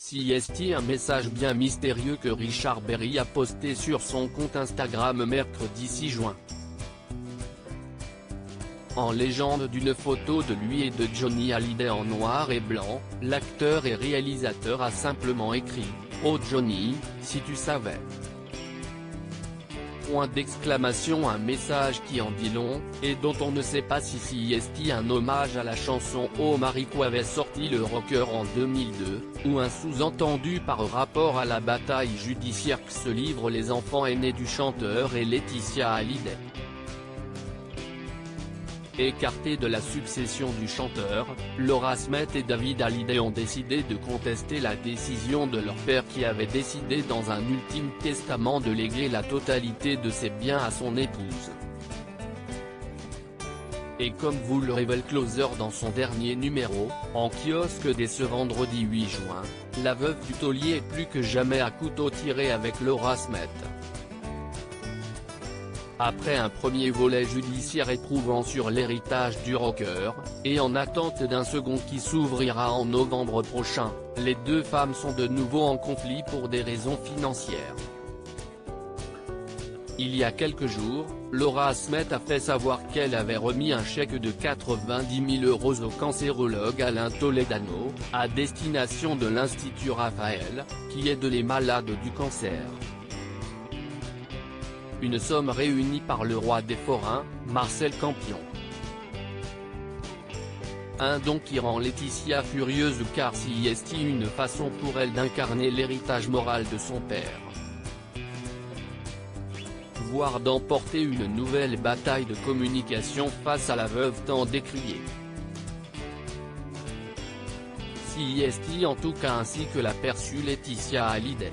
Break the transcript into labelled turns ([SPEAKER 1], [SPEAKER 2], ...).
[SPEAKER 1] CST, un message bien mystérieux que Richard Berry a posté sur son compte Instagram mercredi 6 juin. En légende d'une photo de lui et de Johnny Hallyday en noir et blanc, l'acteur et réalisateur a simplement écrit « Oh Johnny, si tu savais ». Point d'exclamation, un message qui en dit long, et dont on ne sait pas si CST un hommage à la chanson Oh Marie qu'avait sorti le rocker en 2002, ou un sous-entendu par rapport à la bataille judiciaire que se livrent les enfants aînés du chanteur et Laetitia Hallyday. Écartés de la succession du chanteur, Laura Smith et David Hallyday ont décidé de contester la décision de leur père qui avait décidé dans un ultime testament de léguer la totalité de ses biens à son épouse. Et comme vous le révèle Closer dans son dernier numéro, en kiosque dès ce vendredi 8 juin, la veuve du taulier est plus que jamais à couteau tiré avec Laura Smith. Après un premier volet judiciaire éprouvant sur l'héritage du rocker, et en attente d'un second qui s'ouvrira en novembre prochain, les deux femmes sont de nouveau en conflit pour des raisons financières. Il y a quelques jours, Laura Smith a fait savoir qu'elle avait remis un chèque de 90 000 € au cancérologue Alain Toledano, à destination de l'Institut Raphaël, qui aide les malades du cancer. Une somme réunie par le roi des forains, Marcel Campion. Un don qui rend Laetitia furieuse car CST une façon pour elle d'incarner l'héritage moral de son père. Voire d'emporter une nouvelle bataille de communication face à la veuve tant décriée. CST en tout cas ainsi que l'a perçu Laetitia Hallyday.